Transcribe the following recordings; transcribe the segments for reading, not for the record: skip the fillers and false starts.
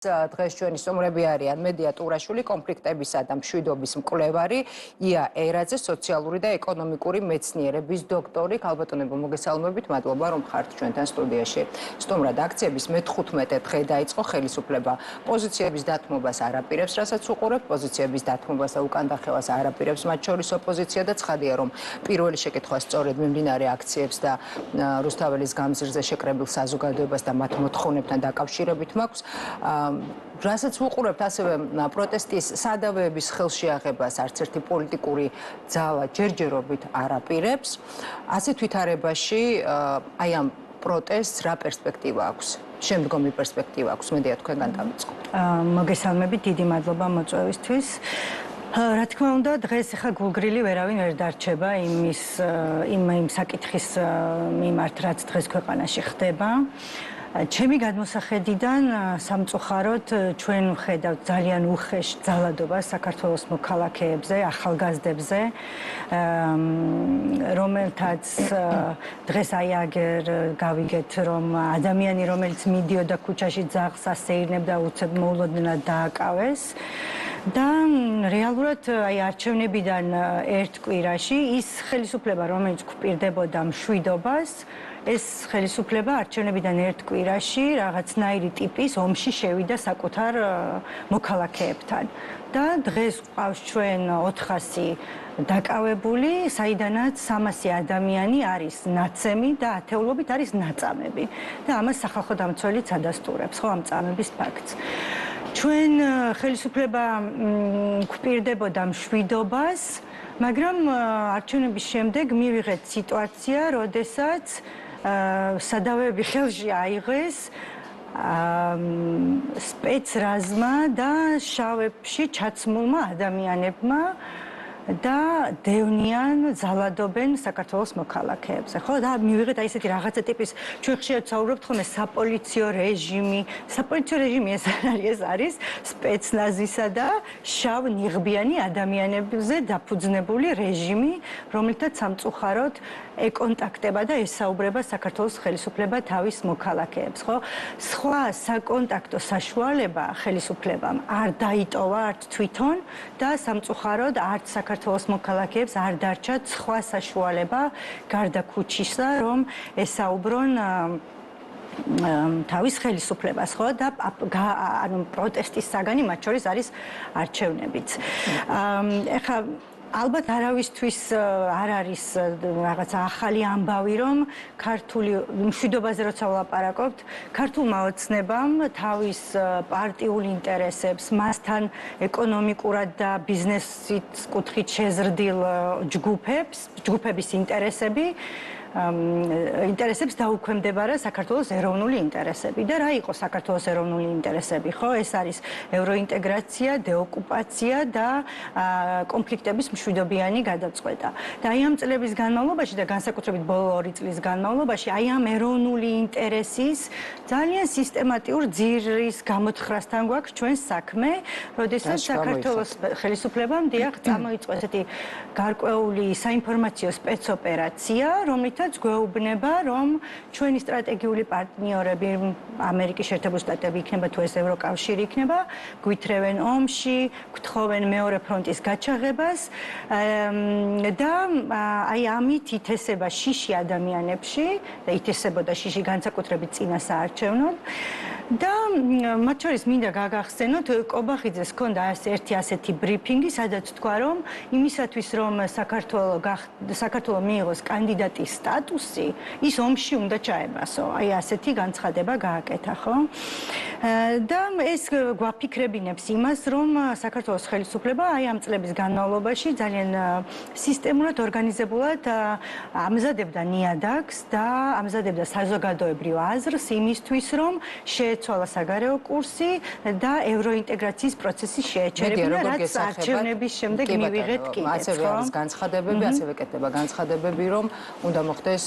დღეს ჩვენი სტუმრები არიან მედია ტურაშვილი, კონფლიქტებისა და მშვიდობის მკვლევარი, ია ერაძე, სოციალური და ეკონომიკური მეცნიერების დოქტორი. ქალბატონებო, მოგესალმებით, მადლობა რომ ხართ ჩვენთან სტუდიაში. სტუმრად აქციების მე-15 დღე დაიწყო ხელისუფლება პოზიციების დათმობას არ აპირებს, რასაც უყურებთ, პოზიციების დათმობას და უკან დახევას არ აპირებს მათ შორის ოპოზიცია და ცხადია რომ პირველი შეკითხვა სწორედ მიმდინარე აქციებს და რუსთაველის გამზირზე შეკრებილ საზოგადოებას და მათ მოთხოვნებთან დაკავშირებით მაქვს. რასაც ვუყურებთ ასევე პროტესტის სადავეების ხელშეაღებას არც ერთი პოლიტიკური ძალა ჯერჯერობით არ აპირებს. ასეთ ვითარებაში აი ამ პროტესტს რა პერსპექტივა აქვს? შემდგომი პერსპექტივა აქვს? მედია თქვენგან დავიწყოთ. მოგესალმებით, დიდი მადლობა მოწვევისთვის. რა თქმა უნდა, დღეს ახლა გულგრილი ვერავინ ვერ დარჩება იმ საკითხის მიმართ, რაც დღეს ქვეყანაში ხდება. ჩემი გადმოსახედიდან სამწუხაროდ ჩვენ ვხედავთ ძალიან უხეშ ძალადობას საქართველოს მოქალაქეებზე, ახალგაზრდებზე, რომელთაც დღეს აი აგერ გავიგეთ, რომ ადამიანი, რომელიც მიდიოდა ქუჩაში ძაღლს ასეირნებდა, უცებ მოულოდნელად დააკავეს. და რეალურად აი არჩევნებიდან ერთ კვირაში ის ხელისუფლება, რომელიც გვპირდებოდა მშვიდობას, ეს ხელისუფლება არჩევნებიდან ერთ კვირაში რაღაცნაირი ტიპის ომში შევიდა საკუთარ მოქალაქეებთან. და დღეს გვყავს ჩვენ 400 დაკავებული, საიდანაც 300 ადამიანი არის ნაცემი და ათეულობით არის ნაწამები. და ამას სახალხო დამცველიც ადასტურებს, ხო, ამ წამების ფაქტს. ჩვენ ხელისუფლება გვპირდებოდა მშვიდობას, მაგრამ არჩევნების შემდეგ მივიღეთ სიტუაცია, როდესაც სადავეები ხელში აიღეს სპეცრაზმა და შავებში ჩაცმულმა ადამიანებმა და დევნიან, ძალადობენ საქართველოს მოქალაქეებზე. ხო, და მივიღეთ აი ესეთი რაღაცა ტიპის, ჩვენ ხშირად საუბრობთ ხოლმე საპოლიციო რეჟიმი. საპოლიციო რეჟიმი ეს არ არის, ეს არის სპეცნაზისა და შავ ნიღბიანი ადამიანებზე დაფუძნებული რეჟიმი, რომელთაც სამწუხაროდ ეკონტაქტება და ესაუბრება საქართველოს ხელისუფლება თავის მოქალაქეებს, ხო? სხვა საკონტაქტო საშუალება ხელისუფლებამ არ დაიტოვა არც თვითონ და სამწუხაროდ არც საქართველოს მოქალაქეებს არ დარჩათ სხვა საშუალება გარდა ქუჩისა, რომ ესაუბრონ თავის ხელისუფლებას, ხო? და ანუ პროტესტის საგანი მათ შორის არის არჩევნებიც. ეხლა ალბათ არავისთვის არ არის რაღაცა ახალი ამბავი, რომ ქართული მშვიდობაზე როცა ვლაპარაკობთ, ქართულმა ოცნებამ თავის პარტიულ ინტერესებს, მასთან ეკონომიკურად და ბიზნესის კუთხით შეზრდილ ჯგუფების ინტერესებს დაუქვემდებარა საქართველოს ეროვნული ინტერესები. და რა იყო საქართველოს ეროვნული ინტერესები, ხო? ეს არის ევროინტეგრაცია, დეოკუპაცია და კონფლიქტების მშვიდობიანი გადაწყვეტა. და აი ამ წლების განმავლობაში და განსაკუთრებით ბოლო 2 წლის განმავლობაში აი ამ ეროვნული ინტერესის ძალიან სისტემატიურ ძირის გამოთხრასთან გვაქვს ჩვენ საქმე, როდესაც საქართველოს ხელისუფლებამ დიახ წამოიწყო ესეთი გარკვეული საინფორმაციო სპეცოპერაცია, რომლითაც გვეუბნება, რომ ჩვენი სტრატეგიული პარტნიორები, ამერიკის შეერთებული შტატები იქნება თუ ეს ევროკავშირი იქნება, გვითრევენ ომში, გთხოვენ მეორე ფრონტის გაჩაღებას და აი ამით ითესება შიში ადამიანებში და ითესებოდა შიში განსაკუთრებით წინა საარჩევნოდ. და მათ შორის მინდა გაგახსენოთ, კობახიძეს ჰქონდა ერთი ასეთი ბრიფინგი, სადაც თქვა, რომ იმისათვის, რომ საქართველო მიიღოს კანდიდატის სტატუსი, ის ომში უნდა ჩაებასო. აი ასეთი განცხადება გააკეთა, ხო? და ეს გვაფიქრებინებს იმას, რომ საქართველოს ხელისუფლება აი ამ წლების განმავლობაში ძალიან სისტემურად, ორგანიზებულად ამზადებდა ნიადაგს და ამზადებდა საზოგადოებრივ აზრს იმისთვის, რომ შეეცვალა საგარეო კურსი და ევროინტეგრაციის პროცესი შეეჩერებინა, რაც არჩევნების შემდეგ მივიღეთ კიდეც, ასევე არის განცხადებები, ასევე კეთდება განცხადებები, რომ უნდა მოხდეს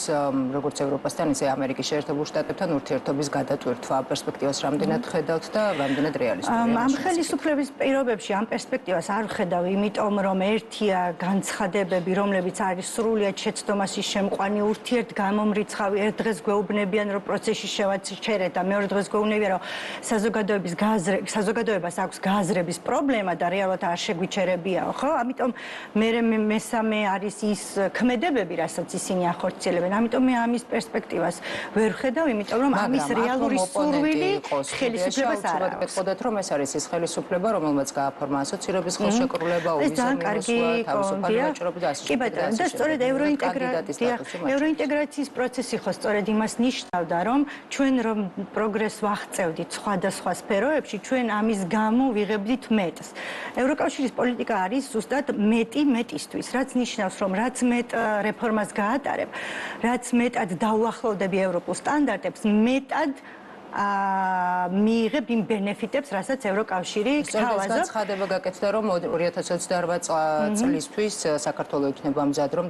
როგორც ევროპასთან, ისე ამერიკის შეერთებულ შტატებთან ურთიერთობის გადატვირთვა. პერსპექტივას რამდენად ხედავთ და რამდენად რეალისტურია? ამ ხელისუფლების პირობებში ამ პერსპექტივას არ ვხედავ, იმიტომ რომ ერთია განცხადებები, რომლებიც არის სრულიად შეცდომაში შემყვანი, ურთიერთგამომრიცხავი, ერთ დღეს გვეუბნებიან, რომ პროცესში შევაჩერეთ და მეორე დღეს გვეუბნებიან იმისივე რომ საზოგადოებას აქვს გააზრების პრობლემა და რეალურად არ შეგვიჩერებიაო, ხო? ამიტომ მესამე არის ის ქმედებები, რასაც ისინი ახორციელებენ. ამიტომ მე ამის პერსპექტივას ვერ ხედავ, იმიტომ რომ ამის რეალური სურვილი ხელისუფლებას არ აქვს. გეტყოდეთ, რომ ეს არის ის ხელისუფლება, რომელმაც გააფორმა ასოცირების ხელშეკრულება, თავისუფალი ვაჭრობა და ასე შემდეგ. და სწორედ ევროინტეგრაციის პროცესი ხო სწორედ იმას ნიშნავდა, რომ ჩვენ რომ პროგრესს ვაღწევდით სხვადასხვა სფეროებში, ჩვენ ამის გამო ვიღებდით მეტს. ევროკავშირის პოლიტიკა არის ზუსტად მეტისთვის, რაც ნიშნავს, რომ რაც მეტ რეფორმას გაატარებ, რაც მეტად დაუახლოვდები ევროპულ სტანდარტებს, მეტად მიიღებ იმ ბენეფიტებს, რასაც ევროკავშირი გთავაზობ. ცხადება გაკეთდა, რომ 2028 წლისთვის საქართველოს იქნება მზად, რომ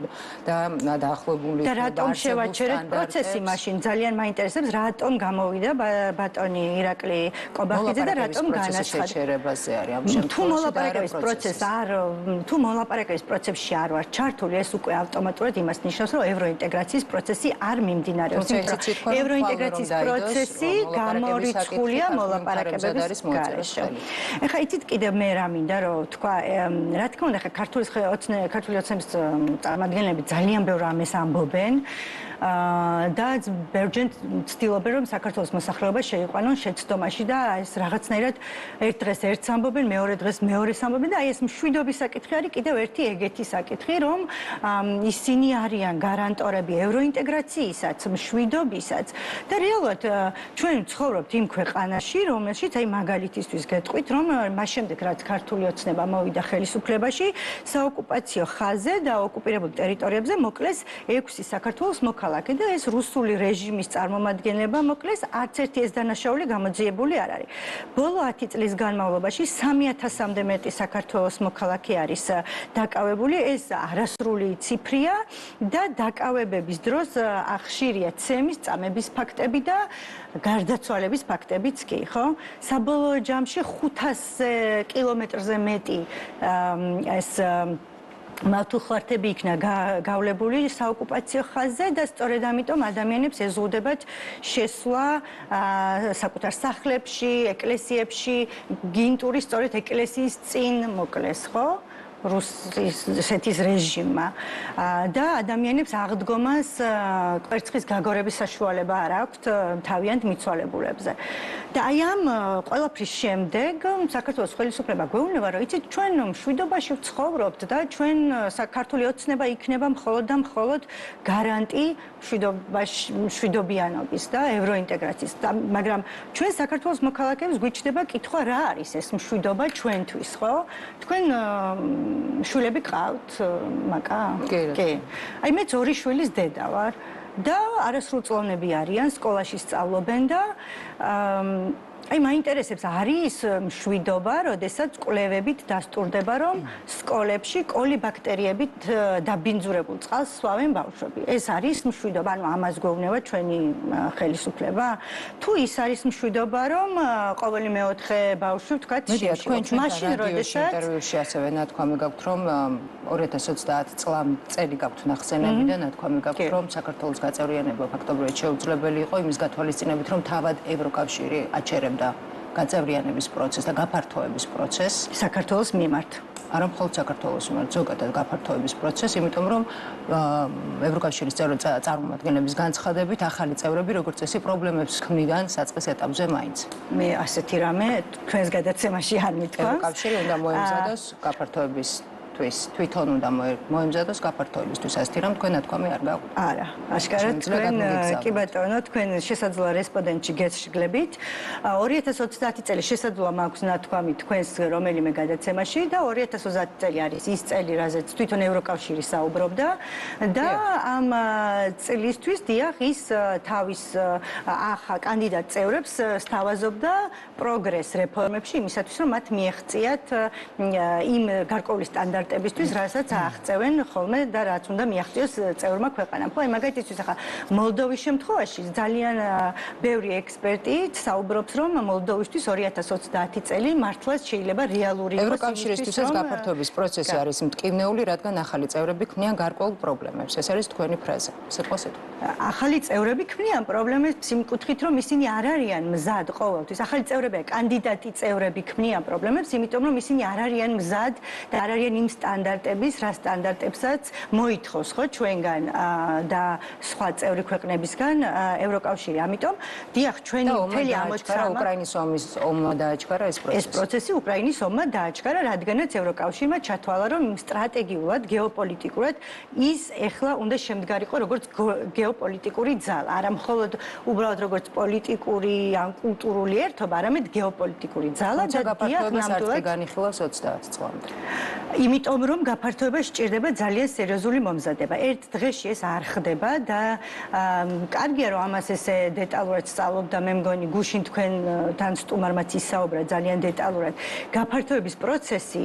და დაახლოებული და რატომ შევაჩერეთ პროცესი მაშინ? ძალიან მაინტერესებს, რატომ გამოვიდა ბატონი ირაკლი კობახიძე და რატომ განაცხადა? თუ მოლაპარაკების პროცესში არ ვარ ჩართული, ეს უკვე ავტომატურად იმას ნიშნავს, რომ ევროინტეგრაციის პროცესი არ მიმდინარეობს. ევროინტეგრაციის პროცესი გამორიცხულია მოლაპარაკებების გარეშე. ეხლა იცით კიდევ მე რა მინდა რომ თქვა, რა თქმა უნდა, ქართული ოცნების წარმომადგენლები ძალიან ბევრ ამას ამბობენ. და ბევრჯერ ცდილობენ რომ საქართველოს მოსახლეობა შეიყვანონ შეცდომაში და ეს რაღაცნაირად ერთ დღეს ერთს ამბობენ, მეორე დღეს მეორეს ამბობენ და აი ეს მშვიდობის საკითხი არის კიდევ ერთი ეგეთი საკითხი, რომ ისინი არიან გარანტორები ევროინტეგრაციისაც, მშვიდობისაც და რეალურად ჩვენ ვცხოვრობთ იმ ქვეყანაში, რომელშიც აი მაგალითისთვის გეტყვით, რომ მას შემდეგ რაც ქართული ოცნება მოვიდა ხელისუფლებაში, საოკუპაციო ხაზზე და ოკუპირებულ ტერიტორიებზე მოკლეს 6 საქართველოს მოქალაქე და ეს რუსული რეჟიმის წარმომადგენლება მოკლეს, არც ერთი ეს დანაშაული გამოძიებული არ არის. ბოლო 10 წლის განმავლობაში 3000-მდე მეტი საქართველოს მოქალაქე არის დაკავებული, ეს არასრული ციფრია და დაკავებების დროს ხშირია ცემის, წამების ფაქტები და გარდაცვალების ფაქტებიც კი, ხო? საბოლოო ჯამში 500 კილომეტრზე მეტი ეს მართლმხლართები იქნა გავლებული საოკუპაციო ხაზზე და სწორედ ამიტომ ადამიანებს ეზღუდებათ შესვლა საკუთარ სახლებში, ეკლესიებში, გინტური სწორედ ეკლესიის წინ მოკლეს, ხო? რუსეთის რეჟიმმა და ადამიანებს აღდგომას კვერცხის გაგორების საშუალება არ აქვთ თავიანთ მიცვალებულებზე. და აი ამ ყველაფრის შემდეგ საქართველოს ხელისუფლება გვეუბნება, რომ იცით, ჩვენ მშვიდობაში ვცხოვრობთ და ჩვენ საქართველოს ოცნება იქნება მხოლოდ და მხოლოდ გარანტი მშვიდობიანობის და ევროინტეგრაციის. მაგრამ ჩვენ საქართველოს მოქალაქეებს გვიჩნდება კითხვა, რა არის ეს მშვიდობა ჩვენთვის, ხო? თქვენ შვილები ყავთ, მაკა? კი. აი მე 2 შვილის დედა ვარ და არასრულწლოვნები არიან, სკოლაში სწავლობენ და აი მაინტერესებს, არის მშვიდობა, როდესაც კვლევებით დასტურდება, რომ სკოლებში კოლიბაქტერიებით დაბინძურებულ წყალს სვავენ ბავშვები. ეს არის მშვიდობა, ანუ ამას გვეუბნება ჩვენი ხელისუფლება. თუ ის არის მშვიდობა, რომ ყოველი მეოთხე ბავშვი ვთქვათ, მაშინ როდესაც ინტერვიუში ასევე ნათქვამი გაქვთ, რომ 2030 წელი გაქვთ ნახსენები და ნათქვამი გაქვთ, რომ საქართველოს გაწევრიანება ფაქტობრივად შეუძლებელი იყო იმის გათვალისწინებით, რომ თავად ევროკავშირი აჩერებდა გაწევრიანების პროცესს და გაფართოების პროცესს საქართველოს მიმართ. არა მხოლოდ საქართველოს მიმართ, ზოგადად გაფართოების პროცესს, იმიტომ რომ ევროკავშირის წარმომადგენლების განცხადებით ახალი წევრები როგორც წესი პრობლემებს ქმნიდან საწყის ეტაპზე მაინც. მე ასეთი რამე თქვენს გადაცემაში არ მითქვამს. ევროკავშირი უნდა მოემზადოს გაფართოების თვითონ უნდა მოემზადოს გაფართოებისთვის, ასეთი რამ თქვენ ნათქვამი არ გაქვთ. არა, აშკარად თქვენ კი ბატონო, თქვენ შესაძლოა რესპონდენტში გესშგლებით. 2030 წელი შესაძლოა მაქვს ნათქვამი თქვენს რომელიმე გადაცემაში და 2030 წელი არის ის წელი, რაზეც თვითონ ევროკავშირი საუბრობდა და ამ წლისთვის დიახ ის თავის კანდიდატ წევრებს სთავაზობდა პროგრეს რეფორმებში იმისათვის, რომ მათ მიეღწიათ იმ გარკვეული სტანდარტები სტანდარტებისთვის, რასაც აღწევენ ხოლმე და რაც უნდა მიაღწიოს წევრმა ქვეყანამ. ხო, მაგალითისთვის ახლა მოლდოვის შემთხვევაში ძალიან ბევრი ექსპერტი საუბრობს, რომ მოლდოვისთვის 2030 წელი მართლაც შეიძლება რეალური იყოს. ევროკავშირისთვისაც გაფართოების პროცესი არის მტკივნეული, რადგან ახალი წევრები ქმნიან გარკვეულ პრობლემებს. ეს არის თქვენი ფრაზა. სიტყვასიტყვით. ახალი წევრები ქმნიან პრობლემებს იმ კუთხით, რომ ისინი არ არიან მზად ყოველთვის. ახალი წევრები, კანდიდატი წევრები ქმნიან პრობლემებს, იმიტომ რომ ისინი არ არიან მზად და არ არიან იმ სტანდარტების, რა სტანდარტებსაც მოითხოვს ხო ჩვენგან და სხვა წევრი ქვეყნებისგან ევროკავშირი. ამიტომ დიახ, ჩვენი მთელი ამოცანა უკრაინის ომმა დააჩქარა ეს პროცესი. ეს პროცესი უკრაინის ომმა დააჩქარა, რადგანაც ევროკავშირმა ჩათვალა, რომ სტრატეგიულად, გეოპოლიტიკურად ის ეხლა უნდა შემდგარიყო როგორც გეოპოლიტიკური ძალა, არა მხოლოდ უბრალოდ როგორც პოლიტიკური ან კულტურული ერთობა, არამედ გეოპოლიტიკური ძალა და დიახ, ნამდვილად განიხილავს 30 წლამდე. იმიტომ რომ გაფართოება სჭირდება ძალიან სერიოზული მომზადება. ერთ დღეში ეს არ ხდება და კარგია რომ ამას ესე დეტალურად სწავლობ და მე მგონი გუშინ თქვენთან სტუმარმაც ისაუბრა ძალიან დეტალურად. გაფართოების პროცესი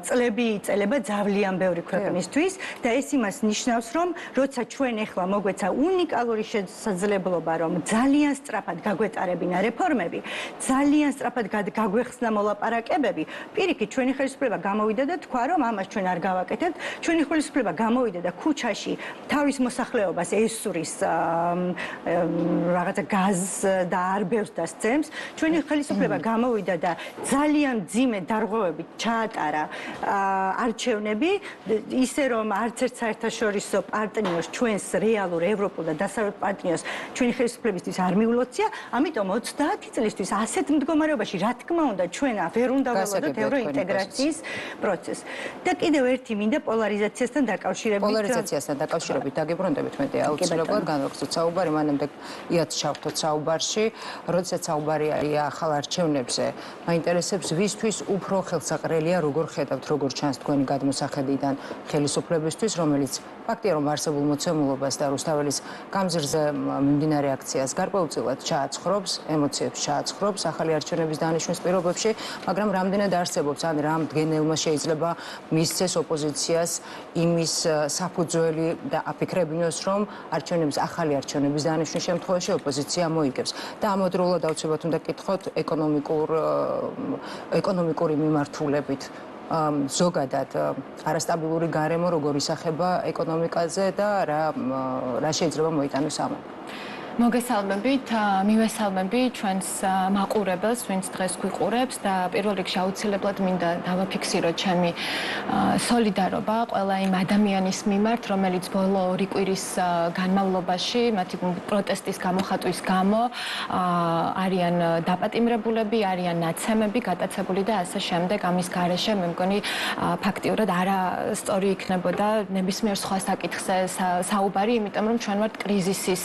წლები იწელება ძალიან ბევრი ქვეყნისთვის და ეს იმას ნიშნავს რომ როცა ჩვენ ახლა მოგვეცა უნიკალური შესაძლებლობა რომ ძალიან სწრაფად გაგვეტარებინა რეფორმები, ძალიან სწრაფად გაგვეხსნა მოლაპარაკებები, პირიქით ჩვენი ხელისუფლება გამოვიდა და თქვა რომ ამას ჩვენ არ გავაკეთებთ, ჩვენი ხელისუფლება გამოვიდა და ქუჩაში თავის მოსახლეობას ესურის რაღაცა გაზს და არბევს და სცემს, ჩვენი ხელისუფლება გამოვიდა და ძალიან მძიმე დარღვევებით ჩაატარა არჩევნები, ისე რომ არც ერთ საერთაშორისო პარტნიორს ჩვენს რეალურ ევროპულ და დასავლეთ პარტნიორს ჩვენი ხელისუფლებისთვის არ მიულოცია, ამიტომ 30 წლისთვის ასეთ მდგომარეობაში რა თქმა უნდა ჩვენ ვერ უნდა ველოდოთ ევროინტეგრაციის პროცესს. და კიდევ ერთი მინდა პოლარიზაციასთან დაკავშირებით დაგიბრუნდებით მეტი აუცილებლად განვაგრძოთ საუბარი, მანამდე იათ ჩავთოთ საუბარში, როდესაც საუბარი არის ახალ არჩევნებზე, მაინტერესებს ვისთვის უფრო ხელსაყრელია, როგორ ხედავთ, როგორ ჩანს თქვენი გადმოსახედიდან ხელისუფლებისთვის, რომელიც ფაქტია რომ არსებულ მოცემულობას და რუსთაველის გამზირზე მიმდინარე აქციას გარკვეულწილად ჩააცხრობს, ემოციებს ჩააცხრობს ახალი არჩევნების დანიშვნის პირობებში, მაგრამ რამდენად არსებობს ან რა მდგენელმა შეიძლება მისცეს ოპოზიციას იმის საფუძველი და აფიქრებინოს, რომ ახალი არჩევნების დანიშვნის შემთხვევაში ოპოზიცია მოიგებს. და ამავდროულად აუცილებლად უნდა გკითხოთ ეკონომიკური მიმართულებით. ზოგადად არასტაბილური გარემო როგორ ისახება ეკონომიკაზე და რა შეიძლება მოიტანოს ამან. მოგესალმებით, მივესალმები ჩვენს მაყურებელს, ვინც დღეს გვიყურებს და პირველ რიგში აუცილებლად მინდა დავაფიქსიროთ ჩემი სოლიდარობა ყველა იმ ადამიანის მიმართ, რომელიც ბოლო 2 კვირის განმავლობაში მათი პროტესტის გამოხატვის გამო არიან დაპატიმრებულები, არიან ნაცემები გატაცებული და ასე შემდეგ. ამის გარეშე მე მგონი ფაქტიურად არასწორი იქნებოდა ნებისმიერ სხვა საკითხზე საუბარი, იმიტომ რომ ჩვენ ვართ კრიზისის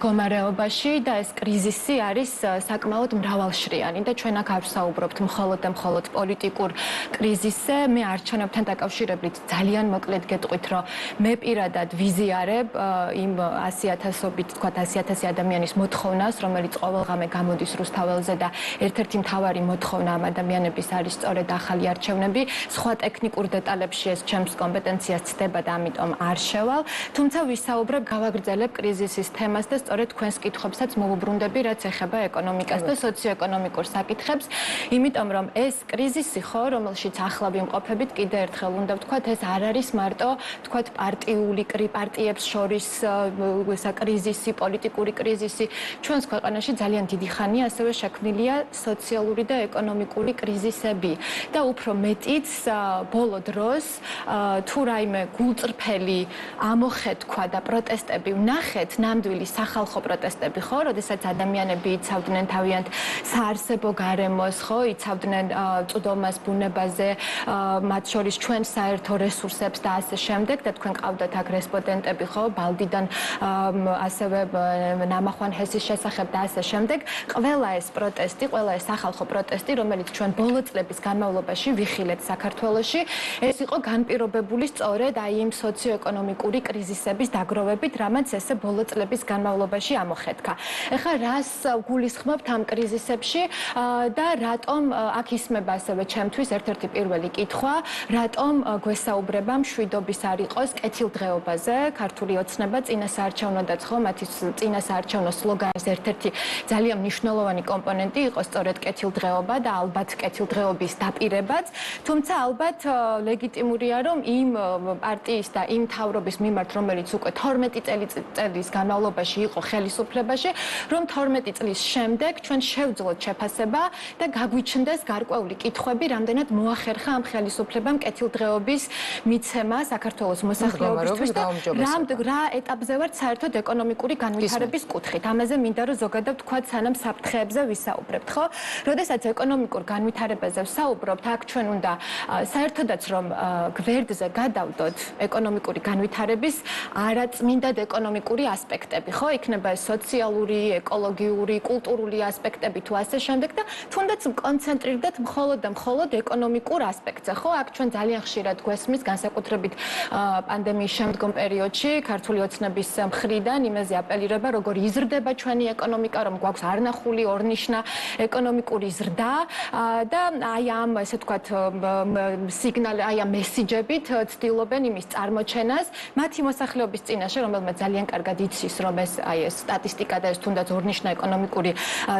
მდგომარეობაში და ეს კრიზისი არის საკმაოდ მრავალშრიანი და ჩვენ აქ არ ვსაუბრობთ მხოლოდ და მხოლოდ პოლიტიკურ კრიზისზე. მე არჩევნებთან დაკავშირებით ძალიან მოკლედ გეტყვით, რომ მე პირადად ვიზიარებ იმ 100,000-ობით, თქვათ 100,000 ადამიანის მოთხოვნას, რომელიც ყოველღამე გამოდის რუსთაველზე და ერთ-ერთი მთავარი მოთხოვნა ამ ადამიანების არის სწორედ ახალი არჩევნები. სხვა ტექნიკურ დეტალებში ეს ჩემს კომპეტენციას ცდება და ამიტომ არ შევალ. თუმცა ვისაუბრებ, გავაგრძელებ კრიზისის თემას და სწორედ თქვენს კითხვებსაც მოვუბრუნდები, რაც ეხება ეკონომიკას და სოციოეკონომიკურ საკითხებს, იმიტომ რომ ეს კრიზისი ხო, რომელშიც ახლა ვიმყოფებით, კიდე ერთხელ უნდა ვთქვათ, ეს არ არის მარტო, თქვათ, პარტიებს შორის კრიზისი, პოლიტიკური კრიზისი. ჩვენს ქვეყანაში ძალიან დიდი ხანია ასევე შექმნილია სოციალური და ეკონომიკური კრიზისები და უფრო მეტიც ბოლო დროს თუ რაიმე გულწრფელი ამოხეთქვა და პროტესტები ვნახეთ, ნამდვილი სახალხო პროტესტები ხო, როდესაც ადამიანები იცავდნენ თავიანთ საარსებო გარემოს, ხო, იცავდნენ წვდომას ბუნებაზე, მათ შორის ჩვენ საერთო რესურსებს და ასე შემდეგ და თქვენ ყავდათ აქ რესპონდენტები, ხო, ბალდიდან ასევე ნამახვან ჰესის შესახებ და ასე შემდეგ. ყველა ეს პროტესტი, ყველა ეს სახალხო პროტესტი, რომელიც ჩვენ ბოლო წლების განმავლობაში ვიხილეთ საქართველოში, ეს იყო განპირობებული სწორედ აი იმ სოციოეკონომიკური კრიზისების დაგროვებით, რამაც ესე ბოლო წლების განმავლობაში განმავლობაში ამოხეთქა. ეხლა რას გულისხმობთ ამ კრიზისებში და რატომ აქ ისმება ასევე ჩემთვის ერთ-ერთი პირველი კითხვა, რატომ გვესაუბრება მშვიდობის არ იყოს კეთილდღეობაზე, ქართული ოცნება წინასაარჩევნოდაც ხო მათი წინასაარჩევნო სლოგანის ერთ-ერთი ძალიან მნიშვნელოვანი კომპონენტი იყო სწორედ კეთილდღეობა და ალბათ კეთილდღეობის დაპირებაც, თუმცა ალბათ ლეგიტიმურია რომ იმ პარტიის და იმ მთავრობის მიმართ, რომელიც უკვე 12 წელიწადის განმავლობაში იყო ხელისუფლებაში, რომ 12 წლის შემდეგ ჩვენ შევძლოთ შეფასება და გაგვიჩნდეს გარკვეული კითხვები, რამდენად მოახერხა ამ ხელისუფლებამ კეთილდღეობის მიცემა საქართველოს მოსახლეობისთვის და რა ეტაპზე ვართ საერთოდ ეკონომიკური განვითარების კუთხით. ამაზე მინდა რომ ზოგადად ვთქვათ, სანამ საფრთხეებზე ვისაუბრებთ, ხო? როდესაც ეკონომიკურ განვითარებაზე ვსაუბრობთ, აქ ჩვენ უნდა საერთოდაც რომ გვერდზე გადავდოთ ეკონომიკური განვითარების არაწმინდად ეკონომიკური ასპექტები, ხო? იქნება სოციალური, ეკოლოგიური, კულტურული ასპექტები თუ ასე შემდეგ და თუნდაც კონცენტრირდეთ მხოლოდ და მხოლოდ ეკონომიკურ ასპექტზე, ხო? აქ ჩვენ ძალიან ხშირად გვესმის განსაკუთრებით პანდემიის შემდგომ პერიოდში ქართული ოცნების მხრიდან იმაზე აპელირება, როგორ იზრდება ჩვენი ეკონომიკა, რომ გვაქვს არნახული, ორნიშნა ეკონომიკური ზრდა და აი ამ ესე ვთქვათ სიგნალი, აი ამ მესიჯებით ცდილობენ იმის წარმოჩენას მათი მოსახლეობის წინაშე, რომელმაც ძალიან კარგად იცის, რომ ეს აი ეს სტატისტიკა და ეს თუნდაც ორნიშნა ეკონომიკური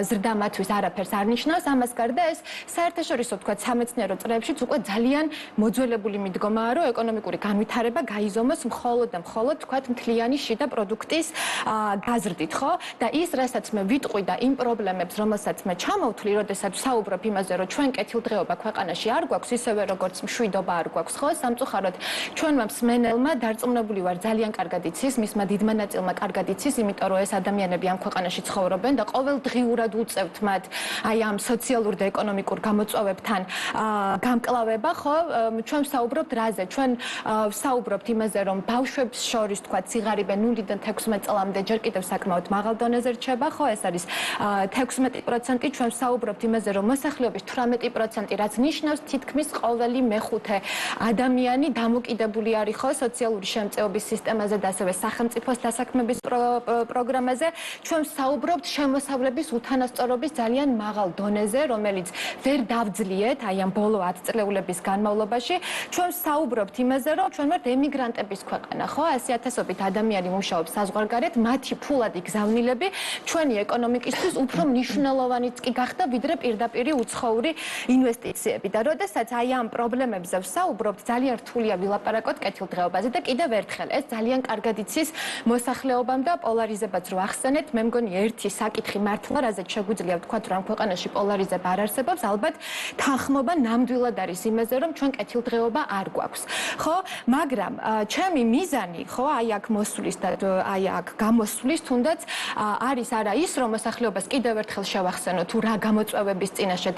ზრდა მათთვის არაფერს არ ნიშნავს. ამას გარდა ეს საერთაშორისო ვთქვათ სამეცნიერო წრეებშიც უკვე ძალიან მოძველებული მიდგომაა, რომ ეკონომიკური განვითარება გაიზომოს მხოლოდ და მხოლოდ ვთქვათ მთლიანი შიდა პროდუქტის გაზრდით, ხო? და ის, რასაც მე ვიტყვი და იმ პრობლემებს, რომელსაც მე ჩამოვთვლი, როდესაც ვსაუბრობ იმაზე, რომ ჩვენ კეთილდღეობა ქვეყანაში არ გვაქვს, ისევე როგორც მშვიდობა არ გვაქვს, ხო? სამწუხაროდ ჩვენმა მსმენელმა დარწმუნებული ვარ ძალიან კარგად იცის, მისმა დიდმა ნაწილმა კარგად იცის, იმიტომ რომ ეს ადამიანები ამ ქვეყანაში ცხოვრობენ და ყოველდღიურად უწევთ მათ აი ამ სოციალურ და ეკონომიკურ გამოწვევებთან გამკლავება, ხო? ჩვენ ვსაუბრობთ რაზე? ჩვენ ვსაუბრობთ იმაზე, რომ ბავშვებს შორის თქვა ციგარიბე 0-დან 16 წლამდე ჯერ კიდევ საკმაოდ მაღალ დონეზე რჩება, ხო? ეს არის 16%, ჩვენ ვსაუბრობთ იმაზე, რომ მოსახლეობის 18%, რაც ნიშნავს თითქმის ყოველი მეხუთე ადამიანი დამოკიდებული არის ხო სოციალური შემწეობის სისტემაზე და ასევე სახელმწიფოს დასაქმების პროგრამაზე. ჩვენ ვსაუბრობთ შემოსავლების უთანასწორობის ძალიან მაღალ დონეზე, რომელიც ვერ დავძლიეთ აი ამ ბოლო 10 წლეულების განმავლობაში. ჩვენ ვსაუბრობთ იმაზე, რომ ჩვენ ვართ ემიგრანტების ქვეყანა, ხო? 100,000-ობით ადამიანი მუშაობს საზღვარგარეთ, მათი ფულადი გზავნილები ჩვენი ეკონომიკისთვის უფრო მნიშვნელოვანიც კი გახდა, ვიდრე პირდაპირი უცხოური ინვესტიციები. და როდესაც აი ამ პრობლემებზე ვსაუბრობთ, ძალიან რთულია ვილაპარაკოთ კეთილდღეობაზე და კიდევ ერთხელ ეს ძალიან კარგად იცის მოსახლეობამ და პოლარიზებაც რო ახსენეთ, მე მგონი ერთი საკითხი მართლა, რაზეც შეგვიძლია ვთქვათ, რომ ქვეყანაში პოლარიზება არ არსებობს, ალბათ თანხმობა ნამდვილად არის იმაზე, რომ ჩვენ კეთილდღეობა არ გვაქვს. ხო? მაგრამ ჩემი მიზანი, ხო, აი აქ მოსulis და აი აქ გამოსulis თუნდაც არის არა ის, რომ მოსახლეობას კიდევ ერთხელ შევახსენო თუ რა გამოწვევების წინაშე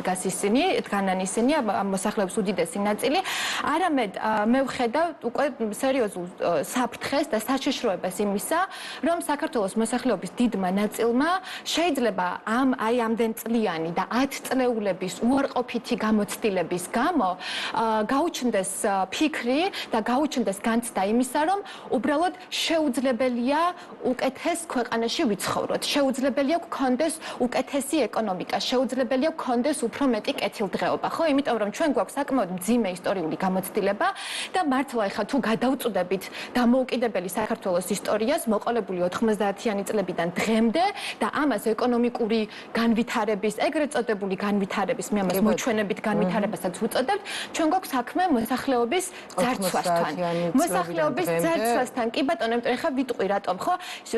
დგანან ისინი, მოსახლეობის უდიდესი ნაწილი, არამედ მე ვხედავ უკვე სერიოზულ საფრთხეს და საშიშროებას იმისა, რომ საქართველოს მოსახლეობის დიდმა ნაწილმა შეიძლება აი ამდენ წლიანი და 10 წლეულების უარყოფითი გამოცდილების გამო გაუჩნდეს ფიქრი და გაუჩნდეს განცდა იმისა, რომ უბრალოდ შეუძლებელია უკეთეს ქვეყანაში ვიცხოვროთ. შეუძლებელია გქონდეს უკეთესი ეკონომიკა, შეუძლებელია გქონდეს უფრო მეტი კეთილდღეობა, ხო? იმიტომ რომ ჩვენ გვაქვს საკმაოდ მძიმე ისტორიული გამოცდილება და მართლა ეხლა თუ გადავწუდებით დამოუკიდებელი საქართველოს ისტორიას მოყოლებული 90-იანი წლებიდან დღემდე და ამას ეკონომიკური განვითარების, ეგრეთ წოდებული განვითარების, მე ამას მოჩვენებით განვითარებასაც ვუწოდებთ, ჩვენ გვაქვს საქმე მოსახლეობის ძარცვასთან. მოსახლეობის ძარცვასთან, კი ბატონო, იმიტომ ეხლა ვიტყვი რატომ, ხო?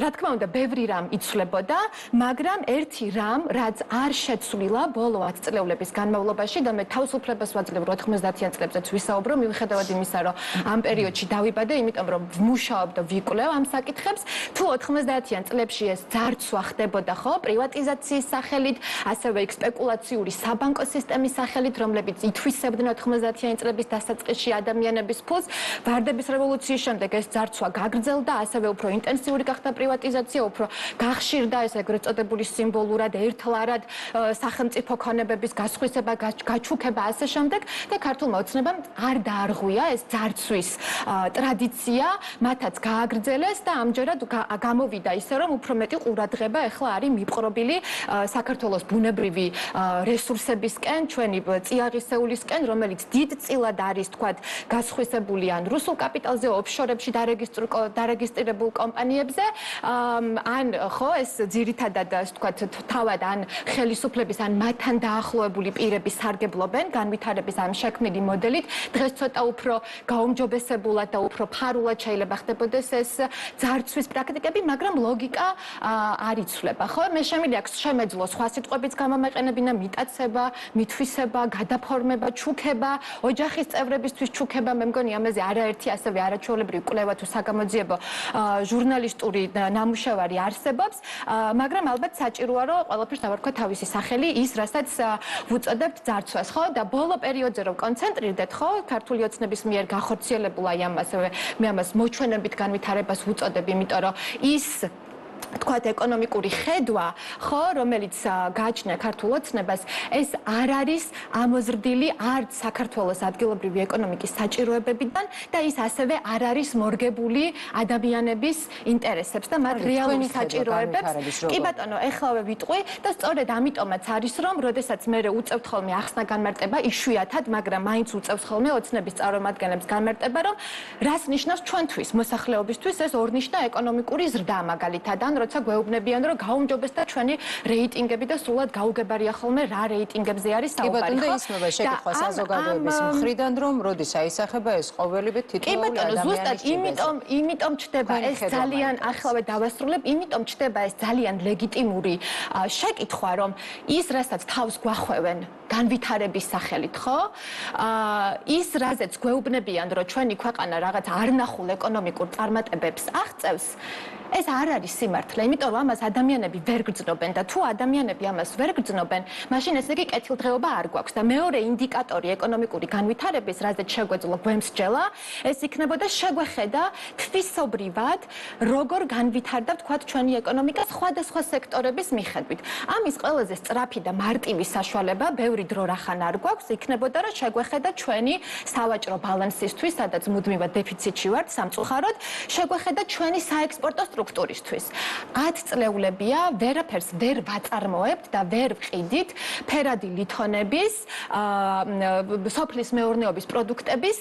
რა თქმა უნდა, ბევრი რამ იცვლებოდა, მაგრამ ერთი რამ, რაც არ შეცვლილა ბოლო 10 წლეულების განმავლობაში და მე თავისუფლებას ვაძლევ 90-იან წლებზეც ვისაუბრო, მიუხედავად იმისა, რომ ამ პერიოდში დავიბადე, იმიტომ რომ ვმუშაობ და ვიკვლევ ამ საკითხებს, თუ 90-იან წლებში ეს ძარცვა ხდებოდა, ხო, პრივატიზაციის სახელით, ასევე სპეკულაციური საბანკო სისტემის სახელით, რომლებიც ითვისებდნენ 90-იანი წლების დასაწყისში ადამიანების ფულს, ვარდების რევოლუციის შემდეგ ეს ძარცვა გაგრძელდა, ასევე უფრო ინტენსიური გახდა პრივატიზაცია, უფრო გახშირდა ეს ეგრეთ წოდებული სიმბოლურად, ერთლარად სახელმწიფო ქონებების გასხვისება, გაჩუქება ასე შემდეგ და ქართულმა ოცნებამ არ დაარღვია ეს ძარცვის ტრადიცია, მათაც გააგრძელეს და ამჯერად გამოვიდა ისე რომ უფრო მეტი ყურადღება ახლა არის მიპყრობილი საქართველოს ბუნებრივი რესურსებისკენ, ჩვენი წიაღისეულისკენ, რომელიც დიდწილად არის თქვათ გასხვისებული ან რუსულ კაპიტალზე, ოფშორებში დარეგისტრირებულ კომპანიებზე, ან ხო ეს ძირითადად ასე თქვათ თავად ან ხელისუფლების ან მათთან დაახლოებული პირები სარგებლობენ განვითარების ამ შექმნილი მოდელით. დღეს ცოტა უფრო გაუმჯობესებულად და უფრო ფარულად შეიძლება ხდებოდეს ეს ძარცვის პრაქტიკები, მაგრამ ლოგიკა არ იცვლება, ხო? მე შემიძლია აქვს შემეძლო სხვა სიტყვებიც გამომეყენებინა, მიტაცება, მithვისება, გადაფორმება, ჩუქება, ოჯახის წევრებისთვის ჩუქება, მე მგონი ამაზე არაერთი ასევე არაჩვეულებრივი კვლევა თუ საგამოძიებო ჟურნალისტური ნამუშევარი არსებობს, მაგრამ ალბათ საჭიროა რომ ყველაფერს დავარქვა თავისი სახელი ის, რასაც ვუწოდებთ ძარცვას, ხო? და ბოლო პერიოდზე რომ კონცენტრირდეთ, ხო, ქართული ოცნების მიერ გახორციელებულ აი ამას მე ამას მოჩვენებით განვითარებას ვუწოდებ, იმიტომ რომ ის თქვათ ეკონომიკური ხედვა, ხო, რომელიც გააჩნია ქართულ ოცნებას, ეს არ არის ამოზრდილი არც საქართველოს ადგილობრივი ეკონომიკის საჭიროებებიდან და ის ასევე არ არის მორგებული ადამიანების ინტერესებს და მათ რეალურ საჭიროებებს. კი ბატონო, ეხლავე ვიტყვი და სწორედ ამიტომაც არის რომ, როდესაც მე უწევთ ხოლმე ახსნა განმარტება, იშვიათად, მაგრამ მაინც უწევს ხოლმე ოცნების წარმომადგენლებს განმარტება, რომ რას ნიშნავს ჩვენთვის, მოსახლეობისთვის ეს ორნიშნა ეკონომიკური ზრდა მაგალითად. როცა გვეუბნებიან რომ გაუმჯობესდა ჩვენი რეიტინგები და სრულად გაუგებარია ხოლმე რა რეიტინგებზე არის საუბარი. კი ბატონო, ისმება შეკითხვა საზოგადოების მხრიდან რომ როდის აისახება ეს ყოველივე თითოეული ადამიანის ზუსტად იმიტომ ჩდება ეს ძალიან ახლავე დავასრულებ, იმიტომ ჩდება ეს ძალიან ლეგიტიმური შეკითხვა რომ ის რასაც თავს გვახვევენ განვითარების სახელით, ხო? ის რაზეც გვეუბნებიან რომ ჩვენი ქვეყანა რაღაც არნახულ ეკონომიკურ წარმატებებს აღწევს, ეს არ არის სიმართლე, იმიტომ რომ ამას ადამიანები ვერ გრძნობენ და თუ ადამიანები ამას ვერ გრძნობენ, მაშინ ესე იგი კეთილდღეობა არ გვაქვს და მეორე ინდიკატორი ეკონომიკური განვითარების, რაზეც შეგვეძლო გვემსჯელა, ეს იქნებოდა შეგვეხედა თვისობრივად, როგორ განვითარდა თქვათ ჩვენი ეკონომიკა სხვადასხვა სექტორების მიხედვით. ამის ყველაზე სწრაფი და მარტივი საშუალება, ბევრი დრო რახან არ გვაქვს, იქნებოდა რომ შეგვეხედა ჩვენი სავაჭრო ბალანსისთვის, სადაც მუდმივად დეფიციტში ვართ სამწუხაროდ, შეგვეხედა ჩვენი საექსპორტო სტრუქტურისთვის. 10 წლეულებია ვერაფერს ვერ ვაწარმოებთ და ვერ ვყიდით ფერადი ლითონების, სოფლის მეურნეობის პროდუქტების,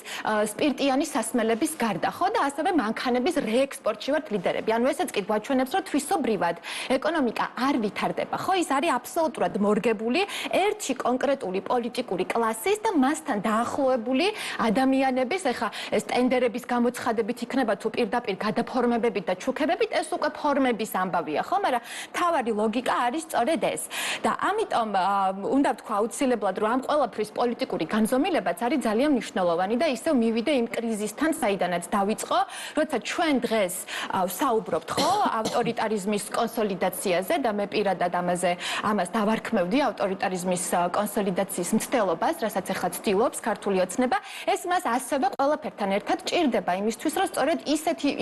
სპირტიანი სასმელების გარდა, ხო და ასევე მანქანების რეექსპორტში ვართ ლიდერები. ანუ ესეც კი გვაჩვენებს, რომ თვისობრივად ეკონომიკა არ ვითარდება, ხო, ის არის აბსოლუტურად მორგებული ერთი კონკრეტული პოლიტიკური კლასის და მასთან დაახლოებული ადამიანების, ეხა ეს ტენდერების გამოცხადებით იქნება თუ პირდაპირ გადაფორმებებით და ჩუქებებით, ეს უკვე ფორმების ამბავია, ხო, მაგრამ თავარი ლოგიკა არის სწორედ ეს. და ამიტომ უნდა ვთქვა აუცილებლად, რომ ამ ყველაფრის პოლიტიკური განზომილებაც არის ძალიან მნიშვნელოვანი და ისევ მივიდე იმ კრიზისთან, საიდანაც დაიწყო, როცა ჩვენ დღეს ვსაუბრობთ, ხო, ავტორიტარიზმის კონსოლიდაციაზე და მე პირადად ამას დავარქმევდი ავტორიტარიზმის კონსოლიდაციის მცდელობას, რასაც ახლა ცდილობს ქართული ოცნება, ეს მას ასევე ყველაფერთან ერთად ჭირდება იმისთვის, რომ სწორედ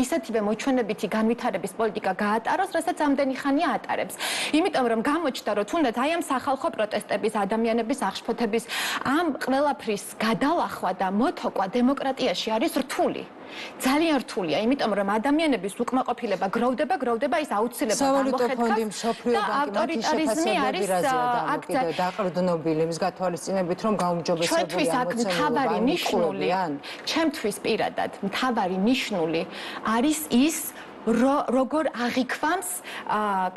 ისეთივე მოჩვენებითი განვითარების პოლიტიკა გაატაროს, რასაც ამდენი ხანია ატარებს. იმიტომ რომ გამოჩნდა, რომ თუნდაც აი ამ სახალხო პროტესტების, ადამიანების აღშფოთების, ამ ყველაფრის გადალახვა და მოთოკვა დემოკრატიაში არის რთული. ძალიან რთულია, იმიტომ რომ ადამიანების უკმაყოფილება გროვდება, ის აუცილებლად ამოხეთქავს და ავტორიტარიზმი არის დაყრდნობილი იმის გათვალისწინებით, რომ გაუმჯობესებული ამოცენები. ჩემთვის პირადად მთავარი ნიშნული არის ის როგორ აღიქვამს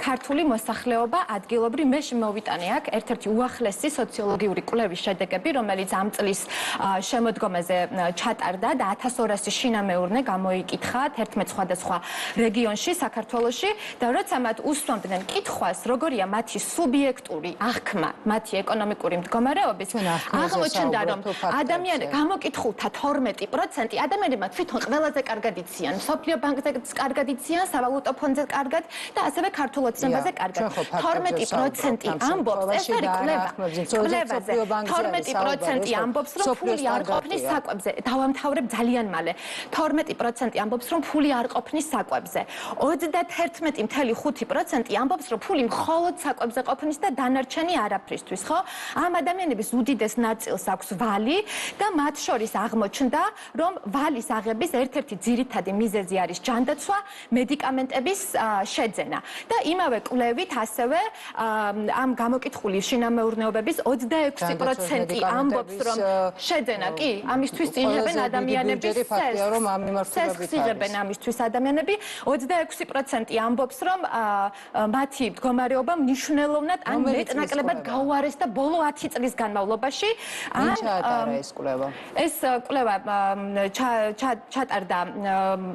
ქართული მოსახლეობა ადგილობრივ. მე მოვიტანე აქ ერთ-ერთი უახლესი სოციოლოგიური კვლევის შედეგები, რომელიც ამ წლის შემოდგომაზე ჩატარდა და 1200 შინამეურნე გამოიკითხა 11 სხვადასხვა რეგიონში საქართველოში და როცა მათ უსვამდნენ კითხვას, როგორია მათი სუბიექტური აღქმა, მათი ეკონომიკური მდგომარეობის, აღმოჩნდა, რომ ადამიანები გამოკითხულთა 12% ადამიანებმა თვითონ ყველაზე კარგად იციან, მსოფლიო ბანკზე კარგად სავალუტო ფონდზე კარგად და ასევე ქართულ ოცნებაზე კარგად. 12% ამბობს, ეს არის კვლევაზე. 12% ამბობს, რომ ფული არ ყოფნის საკვებზე. დავამთავრებ ძალიან მალე. 12% ამბობს, რომ ფული არ ყოფნის საკვებზე. 31.5% ამბობს, რომ ფული მხოლოდ საკვებზე ყოფნის და დანარჩენი არაფრისთვის, ხო? ამ ადამიანების უდიდეს ნაწილს აქვს ვალი და მათ შორის აღმოჩნდა, რომ ვალის აღების ერთ-ერთი ძირითადი მიზეზი არის ჯანდაცვა მედიკამენტების შეძენა. და იმავე კვლევით ასევე ამ გამოკითხული შინამეურნეობების 26% ამბობს, რომ შეძენა კი, ამისთვის წინებენ ადამიანების სესხს იღებენ ამისთვის ადამიანები, 26% ამბობს, რომ მათი მდგომარეობა მნიშვნელოვნად ან მეტნაკლებად გაუარეს და ბოლო 10 წლის განმავლობაში. ვინ ჩაატარა ეს კვლევა? ეს კვლევა ჩატარდა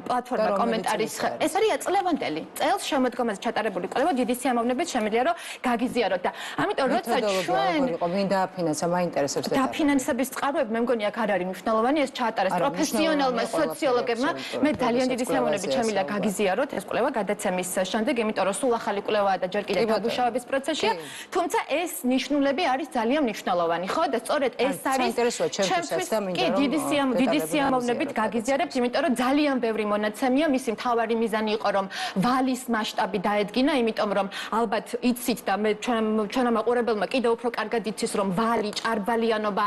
პლატფორმა კომენტარის. ეს არის წლევანდელი. წელს შემოდგომაზე ჩატარებული კვლევა დიდი სიამოვნებით შემიძლია რომ გაგიზიაროთ და ამიტომ როცა ჩვენ ვინ დააფინანსა, მაინტერესებს და დაფინანსების წყაროები მე მგონი აქ არ არის მნიშვნელოვანი, ეს ჩაატარეს პროფესიონალმა სოციოლოგებმა. მე ძალიან დიდი სიამოვნებით შემიძლია გაგიზიაროთ ეს კვლევა გადაცემის შემდეგ, იმიტომ რომ სულ ახალი კვლევაა და ჯერ კიდევ დამუშავების პროცესშია, თუმცა ეს ნიშნულები არის ძალიან მნიშვნელოვანი, ხო? და სწორედ ეს არის ჩემთვის და მინდა რომ დიდი სიამოვნებით გაგიზიარებთ, იმიტომ რომ ძალიან ბევრი მონაცემია, მისი მთავარი მიზანი იყო რომ ვალის მასშტაბი დაედგინა, იმიტომ რომ ალბათ იცით და მე ჩვენმა მაყურებელმა კიდევ უფრო კარგად იცის რომ ვალი, ჭარბვალიანობა,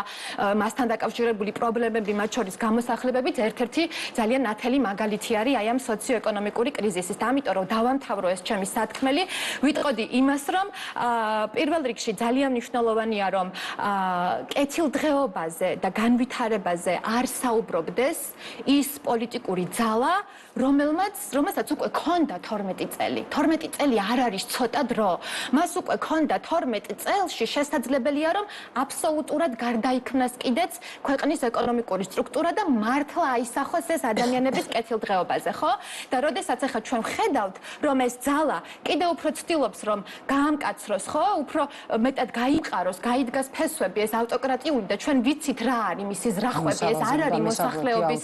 მასთან დაკავშირებული პრობლემები, მათ შორის გამოსახლებებიც ერთ-ერთი ძალიან ნათელი მაგალითი არის აი ამ სოციო-ეკონომიკური კრიზისის. და ამიტომ რომ დავამთავრო ეს ჩემი სათქმელი, ვიტყოდი იმას, რომ პირველ რიგში ძალიან მნიშვნელოვანია რომ კეთილდღეობაზე და განვითარებაზე არ საუბრობდეს ის პოლიტიკური ძალა, რომელსაც უკვე ქონდა 12 წელი. 12 წელი არ არის ცოტა დრო. მას უკვე ქონდა 12 წელში შესაძლებელია რომ აბსოლუტურად გარდაიქმნას კიდეც ქვეყნის ეკონომიკური სტრუქტურა და მართლა აისახოს ეს ადამიანების კეთილდღეობაზე, ხო? და როდესაც ახლა ჩვენ ვხედავთ, რომ ეს ძალა კიდევ უფრო ცდილობს რომ გაამკაცროს, ხო? უფრო მეტად გაიყაროს, გაიდგას ფესვები, ეს ავტოკრატიული და ჩვენ ვიცით რა არის მისი ზრახვები, ეს არ არის მოსახლეობის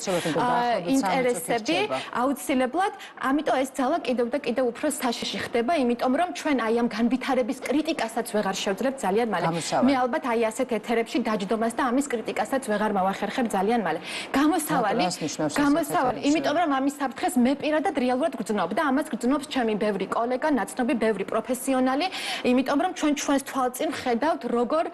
ინტერესები, აუცილებლად, ამიტომ ეს ძალა კიდევ და კიდევ უფრო საშიში ხდება, იმიტომ რომ ჩვენ აი ამ განვითარების კრიტიკასაც ვეღარ შევძლებთ ძალიან მალე. მე ალბათ აი ასეთ ეთერებში დაჯდომას და ამის კრიტიკასაც ვეღარ მავახერხებ ძალიან მალე. გამოსავალი, იმიტომ რომ ამის საფრთხეს მე პირადად რეალურად გძნობ და ამას გძნობს ჩემი ბევრი კოლეგა, ნაცნობი ბევრი პროფესიონალი, იმიტომ რომ ჩვენს თვალწინ ხედავთ როგორ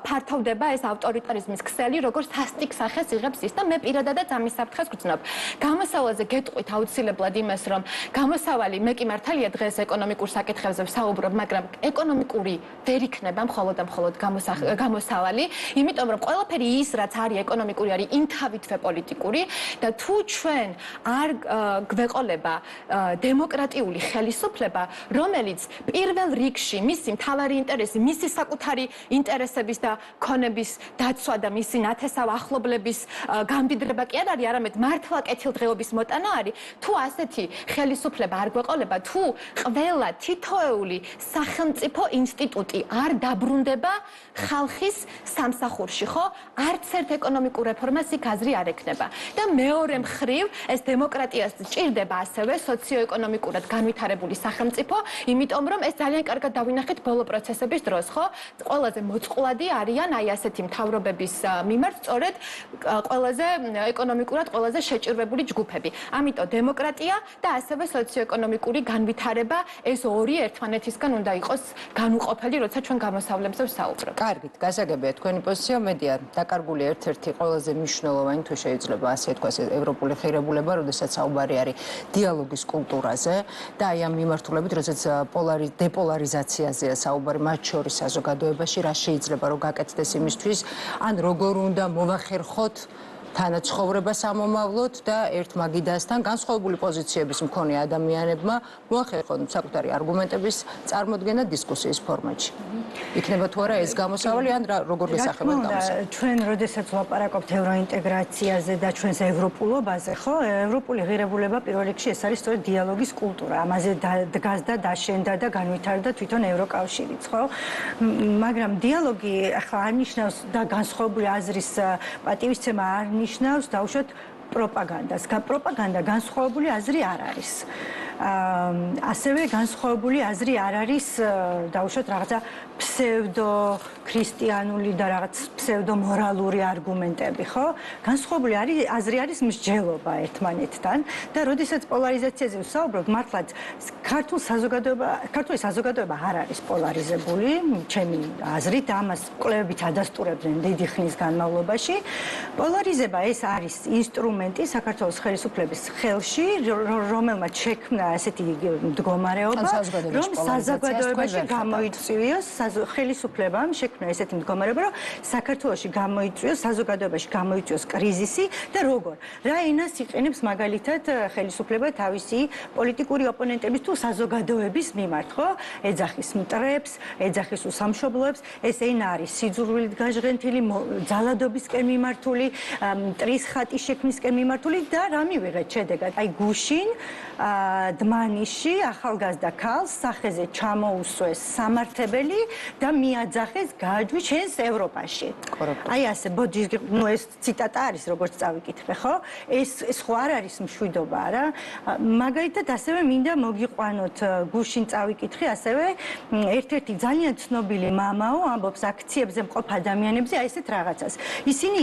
ფართოვდება ეს ავტორიტარიზმის ქსელი, როგორ სასტიკ სახეს იღებს ის და მე პირადადაც ამის საფრთხეს გძნობ. გამოსავალზე გეტყვით აუცილებლად იმას, რომ გამოსავალი მე კი მართალია დღეს ეკონომიკურ საკითხებზე ვსაუბრობ, მაგრამ ეკონომიკური ვერ იქნება მხოლოდ და მხოლოდ გამოსავალი, იმიტომ რომ ყველაფერი ის რაც არის ეკონომიკური არის იმთავითვე პოლიტიკური და თუ ჩვენ არ გვეყოლება დემოკრატიული ხელისუფლება, რომელიც პირველ რიგში მისი მთავარი ინტერესი, მისი საკუთარი ინტერესების და ქონების დაცვა და მისი ნათესავ ახლობლების გამდიდრება კი არ არის, არამედ მართლა კეთილდღეობის მოტანა არის, თუ ასეთი ხელისუფლება არ გვეყოლება, თუ ყველა თითოეული სახელმწიფო ინსტიტუტი არ დაბრუნდება ხალხის სამსახურში, ხო? არც ერთ ეკონომიკურ რეფორმას იქ აზრი არ ექნება. და მეორე მხრივ, ეს დემოკრატიას ჭირდება ასევე სოციო-ეკონომიკურად განვითარებული სახელმწიფო, იმიტომ რომ ეს ძალიან კარგად დავინახეთ ბოლო პროცესების დროს, ხო? ყველაზე მოწყვლადი არიან აი ასეთი მთავრობების მიმართ, სწორედ ყველაზე ეკონომიკურად ყველაზე შეჭირვებული ჯგუფები. ამიტომ დემოკრატია და ასევე სოციო-ეკონომიკური განვითარება, ეს ორი ერთმანეთისგან უნდა იყოს განუყოფელი, როცა ჩვენ გამოსავლებზე ვსაუბრობთ. კარგით, გასაგებია თქვენი პოზიცია, მედია დაკარგული ერთ-ერთი ყველაზე მნიშვნელოვანი თუ შეიძლება ასე თქვას ევროპული ღირებულება, როდესაც საუბარი არის დიალოგის კულტურაზე და აი ამ მიმართულებით, როდესაც დეპოლარიზაციაზეა საუბარი მათ შორის საზოგადოებაში, რა შეიძლება რომ გაკეთდეს იმისთვის, ან როგორ უნდა მოვახერხოთ თანაცხოვრება სამომავლოდ და ერთ მაგიდასთან განსხვავებული პოზიციების მქონე ადამიანებმა მოახერხონ საკუთარი არგუმენტების წარმოდგენა დისკუსიის ფორმატში. იქნება თუ არა ეს გამოსავალი ან როგორ გესახებათ გამოსავალი? ჩვენ როდესაც ვლაპარაკობთ ევროინტეგრაციაზე და ჩვენს ევროპულობაზე, ხო, ევროპული ღირებულება პირველ რიგში ეს არის სწორედ დიალოგის კულტურა. ამაზე დგას და დაშენდა და განვითარდა თვითონ ევროკავშირიც, ხო? მაგრამ დიალოგი ახლა არ ნიშნავს და განსხვავებული აზრის პატივისცემა არ ნიშნავს დაუშვათ პროპაგანდას. პროპაგანდა განსხვავებული აზრი არ არის. ასევე განსხვავებული აზრი არ არის დაუშვათ რაღაცა ფსევდო ქრისტიანული და რაღაც ფსევდო მორალური არგუმენტები, ხო? განსხვავებული აზრი არის მსჯელობა ერთმანეთთან და როდესაც პოლარიზაციაზე ვსაუბრობ, მართლაც ქართული საზოგადოება არ არის პოლარიზებული, ჩემი აზრით, ამას კვლევებით ადასტურებდნენ დიდი ხნის განმავლობაში. პოლარიზება ეს არის ინსტრუმენტი საქართველოს ხელისუფლების ხელში, რომელმაც შექმნა ასეთი მდგომარეობა, რომ საზოგადოებაში გამოიწვიოს ხელისუფლებამ შექმნა ესეთი მდგომარეობა, რომ საქართველოში გამოიწვიოს, საზოგადოებაში გამოიწვიოს კრიზისი და როგორ? რა ენას იყენებს მაგალითად ხელისუფლება თავისი პოლიტიკური ოპონენტების თუ საზოგადოების მიმართ, ხო? ეძახის მტრებს, ეძახის უსამშობლოებს, ეს ენა არის სიძულვილით გაჟღენთილი, ძალადობისკენ მიმართული, მტრის ხატის შექმნისკენ მიმართული და რა მივიღეთ შედეგად? აი გუშინ დმანიში ახალგაზრდა ქალს სახეზე ჩამოუსვეს სამართებელი და მიაძახეს გააჯვი ჩვენს ევროპაში. აი ასე, ნუ ეს ციტატა არის, როგორც წავიკითხე, ხო? ეს ხო არ არის მშვიდობა, არა? მაგალითად, ასევე მინდა მოგიყვანოთ გუშინ წავიკითხე, ასევე ერთ-ერთი ძალიან ცნობილი მამაო ამბობს აქციებზე მყოფ ადამიანებზე აი ესეთ რაღაცას. ისინი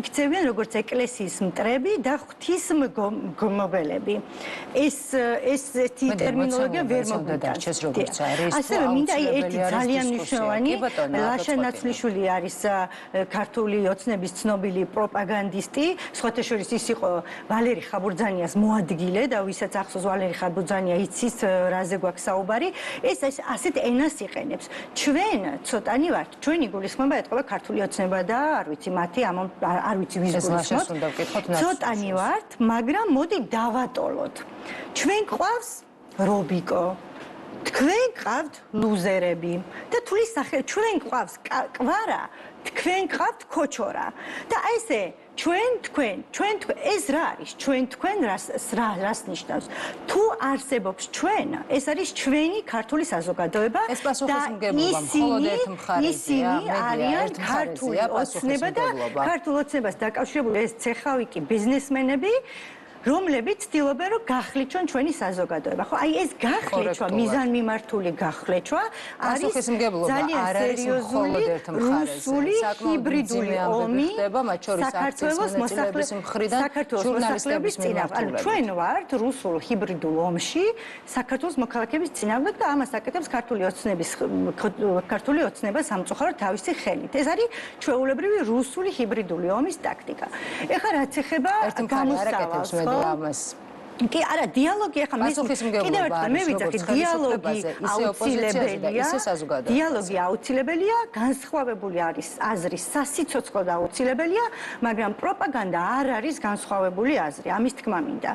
იქცევიან როგორც ეკლესიის მტრები და ღვთისმგმობელები. ესეთი ტერმინოლოგია ვერ მოგვიყვანს, როგორც არის. ასევე მინდა ერთი ძალიან მნიშვნელოვანი ლაშა ნაცვლიშვილი არის ქართული ოცნების ცნობილი პროპაგანდისტი, სხვათა შორის ის იყო ვალერი ხაბურძანიას მოადგილე და ვისაც ახსოვს ვალერი ხაბურძანია იცის რაზე გვაქვს საუბარი, ეს ასეთ ენას იყენებს. ჩვენ ცოტანი ვართ, ჩვენი გულისხმობა ეთყობა ქართული ოცნება და არ ვიცი მათი არ ვიცი ვის გულისხმობს. ცოტანი ვართ, მაგრამ მოდი დავატოლოთ. ჩვენ ყავს რობიკო. თქვენ ყავთ ლუზერები და თulis სახე ჩვენ ყავს კვარა, თქვენ ყავთ ქოჩორა. და აი ესე თქვენ ეს რა არის? თქვენ რას ნიშნავს? თუ არსებობს ჩვენ, ეს არის ჩვენი ქართული საზოგადოება და ისინი არიან ქართული ოცნება და ქართულ ოცნებას დაკავშირებული ეს ცეხავიკი ბიზნესმენები, რომლებიც ცდილობენ რომ გახლეჩონ ჩვენი საზოგადოება. ხო, აი ეს გახლეჩვა, მიზანმიმართული გახლეჩვა არის ძალიან სერიოზული რუსული ჰიბრიდული ომი საქართველოს მოსახლეობის წინააღმდეგ. ანუ ჩვენ ვართ რუსულ ჰიბრიდულ ომში საქართველოს მოქალაქეების წინააღმდეგ და ამას აკეთებს ქართული ოცნება სამწუხაროდ თავისი ხელით. ეს არის ჩვეულებრივი რუსული ჰიბრიდული ომის ტაქტიკა. ეხლა რაც ეხება გამოსავალს ამას კი არა დიალოგი ახლა კიდევ ერთხელ მე ვიძახი დიალოგი აუცილებელია განსხვავებული არის აზრის სასიცოცხლო და აუცილებელია მაგრამ პროპაგანდა არ არის განსხვავებული აზრი ამის თქმა მინდა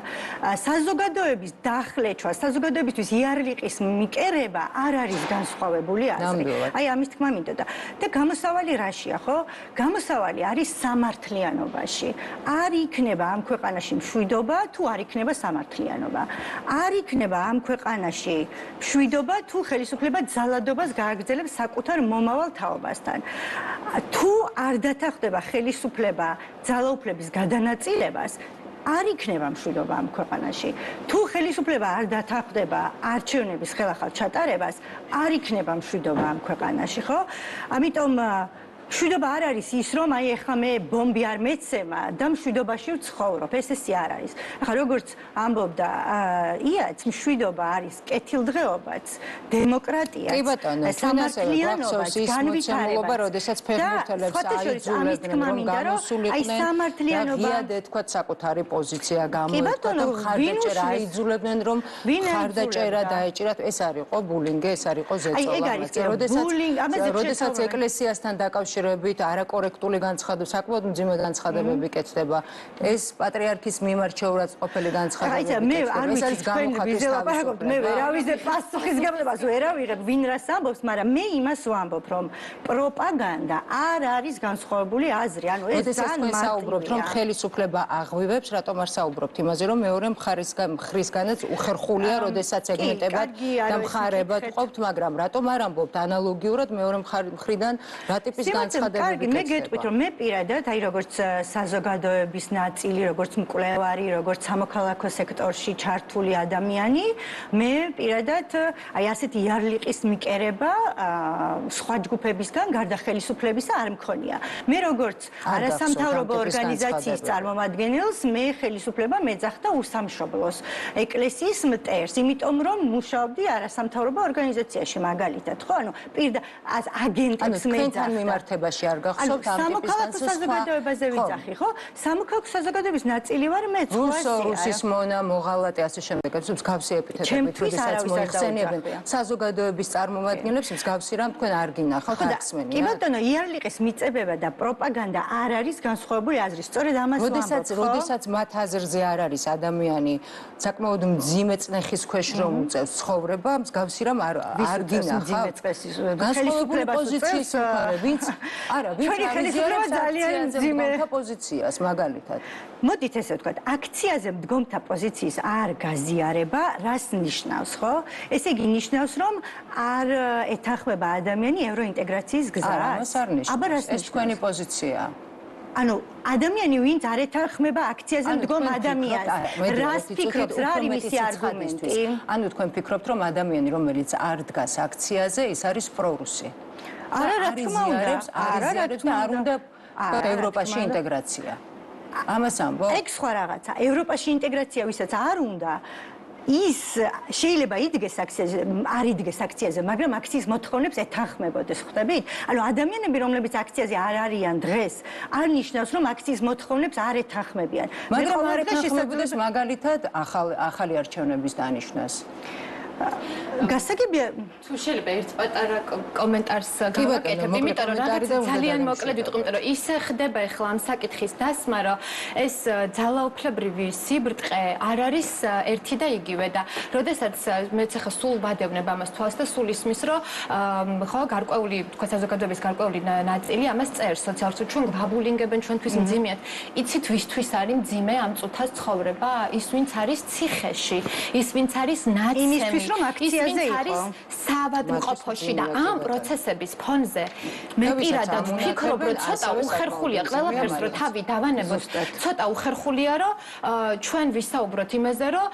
საზოგადოების დახლეჩვა საზოგადოებისთვის იარლიყის მიკერება არ არის განსხვავებული აზრი აი ამის თქმა მინდა და გამოსავალი რაშია ხო გამოსავალი არის სამართლიანობაში არ იქნება ამ ქვეყანაში მშვიდობა თუ არ იქნება სამართლიანობა. არ იქნება ამ ქვეყანაში მშვიდობა თუ ხელისუფლება ძალადობას გააგრძელებს საკუთარ მომავალ თაობასთან. თუ არ დათანხმდება ხელისუფლება ძალაუფლების გადანაწილებას არ იქნება მშვიდობა ამ ქვეყანაში. თუ ხელისუფლება არ დათანხმდება არჩევნების ხელახალ ჩატარებას, არ იქნება მშვიდობა ამ ქვეყანაში, ხო? ამიტომ მშვიდობა არ არის ის, რომ აი ეხლა მე ბომბი არ მეცემა და მშვიდობაში ვცხოვრობ. ესე არ არის. ახლა როგორც ამბობდა იაც, მშვიდობა არის კეთილდღეობაც, დემოკრატიაც, სამართლიანობაც, განვითარება, როდესაც ფეხბურთელებს აიძულებდნენ რომ გამოსულიყვნენ და ღიად ეთქვათ საკუთარი პოზიცია გამოეთქვათ და მხარდაჭერა აიძულებდნენ რომ მხარდაჭერა დაეჭირათ. ეს არ იყო ბულინგი, ეს არ იყო ზეწოლა. როდესაც ეკლესიასთან დაკავშირებით არაკორექტული განცხადება, საკმაოდ მძიმე განცხადებები კეთდება. ეს პატრიარქის მიმართ შეურაცხყოფელი განცხადებები კეთდება. ეს არის გამოხატვის თავისუფლება. მე ვერავიზებ პასუხისგებლობას ვერ ავიღებ, ვინ რას ამბობს, მაგრამ მე იმას ვამბობ, რომ პროპაგანდა არ არის განსხვავებული აზრი. ანუ ეს ძალიან მარტივია. საუბრობთ, რომ ხელისუფლება აღვივებს, რატომ არ საუბრობთ იმაზე, რომ მეორე მხრისგანაც უხერხულია, როდესაც ეგმენტებად და მხარებად ყოფთ, მაგრამ რატომ არ ამბობთ ანალოგიურად მეორე მხრიდან რა ტიპის განცხადებები მე გეტყვით, რომ მე პირადად, აი როგორც საზოგადოების ნაწილი, როგორც მკვლევარი, როგორც სამოქალაქო სექტორში ჩართული ადამიანი, მე პირადად აი ასეთი იარლიყის მიკერება სხვა ჯგუფებისგან გარდა ხელისუფლებისა არ მქონია. მე როგორც არასამთავრობო ორგანიზაციის წარმომადგენელს, მე ხელისუფლება მეძახდა უსამშობლოს ეკლესიის მტერს, იმიტომ რომ მუშაობდი არასამთავრობო ორგანიზაციაში მაგალითად, ხო? ანუ აგენტებს მეძახდა. მიმართებაში არ გახსოვთ ამ ტიპის სამოქალაქო საზოგადოებაზე ვიძახი, ხო? სამოქალაქო საზოგადოების ნაწილი ვარ მე, რუსის მონა, მოღალატე, ასე შემდეგ. მსგავსი ეპითეტებით, როდესაც მოიხსენიებენ საზოგადოების წარმომადგენლებს, მსგავსი რამ თქვენ არ გინახავთ, არ ხსმენია. კი ბატონო, იარლიყის მიწებება და პროპაგანდა არ არის განსხვავებული აზრი. სწორედ ამას ვამბობ, როდესაც მათ აზრზე არ არის ადამიანი საკმაოდ მძიმე წნეხის ქვეშ რომ უწევს ცხოვრება, მსგავსი რამ არ გინახავთ. განსხვავებული პოზიციის მხარე, ვინც არა, ვინც ხელისუფლება ძალიან მძიმე პოზიციას მაგალითად. მოდით ესე ვთქვათ, აქციაზე მდგომთა პოზიციის არ გაზიარება, რას ნიშნავს, ხო? ესე იგი ნიშნავს, რომ არ ეთანხმება ადამიანი ევროინტეგრაციის გზას. არ ნიშნავს. ეს თქვენი პოზიციაა. ანუ ადამიანი ვინც არ ეთანხმება აქციაზე მდგომ ადამიანს, რას ფიქრობთ, რა არის მისი არგუმენტი? ანუ თქვენ ფიქრობთ, რომ ადამიანი, რომელიც არ დგას აქციაზე, ის არის პრორუსი. არა, რა თქმა უნდა, არ უნდა ევროპაში ინტეგრაცია. ამას ამბობ? ეგ სხვა რაღაცა. ევროპაში ინტეგრაცია ვისაც არ უნდა, ის შეიძლება იდგეს აქციაზე, არ იდგეს აქციაზე, მაგრამ აქციის მოთხოვნებს ეთანხმებოდეს, ხვდებით? ანუ ადამიანები, რომლებიც აქციაზე არ არიან დღეს, არ ნიშნავს, რომ აქციის მოთხოვნებს არ ეთანხმებიან. მაგრამ არ ეთანხმებოდეს მაგალითად ახალი არჩევნების დანიშვნას. გასაგებია, თუ შეიძლება ერთ პატარა კომენტარს გავაკეთებ, იმიტომ რომ რაღაც ძალიან მოკლედ ვიტყვი, იმიტომ რომ ისე ხდება ახლა ამ საკითხის დასმა, რომ ეს ძალაუფლებრივი სიბრტყე არ არის ერთი და იგივე და როდესაც მეც ახლა სულ ვადევნებ ამას თვალს და სულ ისმის, რომ ხო, გარკვეული, თქვა საზოგადოების გარკვეული ნაწილი ამას წერს სოციალურ ჩვენ გვაბულინგებენ ჩვენთვის მძიმეად. იცით ვისთვის არის მძიმე ამ წუთას ცხოვრება? ის ვინც არის ციხეში, ის ვინც არის ნაცემი, რომ აქციაზე არის საავადმყოფოში და ამ პროცესების ფონზე მე პირადად ვფიქრობ, რომ ცოტა უხერხულია ყველაფერს, რომ თავი დავანებოთ, ცოტა უხერხულია, რომ ჩვენ ვისაუბროთ იმაზე, რომ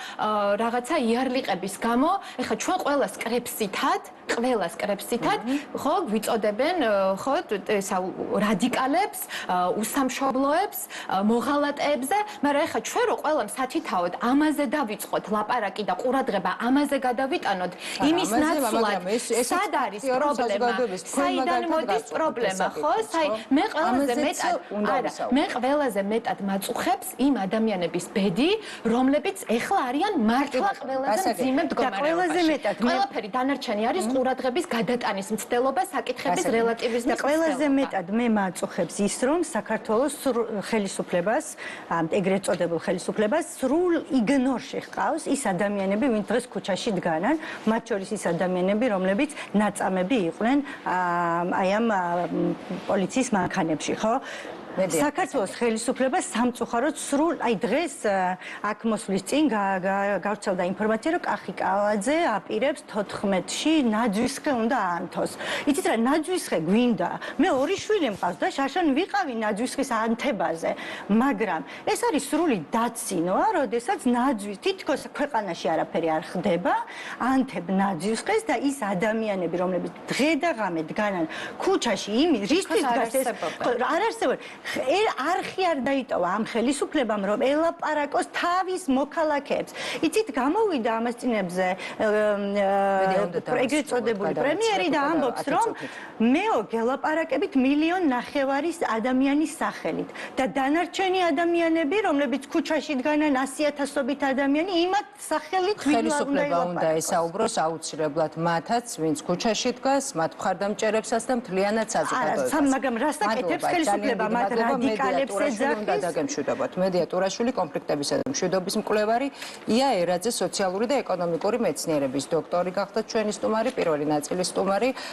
რაღაცა იარლიყების გამო, ეხლა ჩვენ ყველას კრებსითად, ხო, გვიწოდებენ, ხო, რადიკალებს, უსამშობლოებს, მოღალატეებზე, მაგრამ ეხლა ჩვენ რო ყველამ სათითაოდ ამაზე დავიწყოთ ლაპარაკი და ყურადღება ამაზე გადავიტანოთ, იმის ნაცვლად სად არის პრობლემა? საიდან მოდის პრობლემა, ხო? მე ყველაზე მეტად მაწუხებს იმ ადამიანების ბედი, რომლებიც ეხლა არიან მართლა ყველაზე მძიმე მდგომარეობაში. ყველაფერი დანარჩენი არის ყურადღების გადატანის მცდელობა, საკითხების რელატივიზმის და ყველაზე მეტად მე მაწუხებს ის, რომ საქართველოს ხელისუფლებას, ეგრეთ წოდებულ ხელისუფლებას სრულ იგნორში ჰყავს ის ადამიანები, ვინც დღეს ქუჩაში დგანან, მათ შორის ის ადამიანები, რომლებიც ნაწამები იყვნენ აი ამ პოლიციის მანქანებში, ხო? საქართველოს ხელისუფლება სამწუხაროდ სრულ აი დღეს აქ მოსვლის წინ გავრცელდა ინფორმაცია, რომ კახი კალაძე აპირებს 14-ში ნაძვისხე უნდა აანთოს. იცით რა, ნაძვისხე გვინდა. მე ორი შვილი მყავს და შაშან ვიყავი ნაძვისხის ანთებაზე, მაგრამ ეს არის სრული დაცინოა, როდესაც ნაძვის თითქოს ქვეყანაში არაფერი არ ხდება, ანთებ ნაძვისხეს და ის ადამიანები, რომლებიც დღე და ღამე დგანან ქუჩაში რისთვის დგას ეს არ არსებობს არხი არ დაიტოვა ამ ხელისუფლებამ, რომ ელაპარაკოს თავის მოქალაქეებს. იცით, გამოვიდა ამასწინებზე ეგრეთ წოდებული პრემიერი და ამბობს, რომ მეო გელაპარაკებით 1.5 მილიონი ადამიანის სახელით და დანარჩენი ადამიანები, რომლებიც ქუჩაში დგანან 100,000-ობით ადამიანი, იმათ სახელით ხელისუფლება უნდა ესაუბროს აუცილებლად მათაც, ვინც ქუჩაში დგას, მათ მხარდამჭერებსაც და მთლიანად საზოგადოებას. მაგრამ რას აკეთებს ხელისუფლება მათ რადიკალებს ეძახის? დაგემშვიდობათ. მედია ტურაშვილი, კონფლიქტებისა და მშვიდობის მკვლევარი, ია ერაძე, სოციალური და ეკონომიკური მეცნიერების დოქტორი გახდა ჩვენი სტუმარი, პირველი ნაწილის სტუმარი.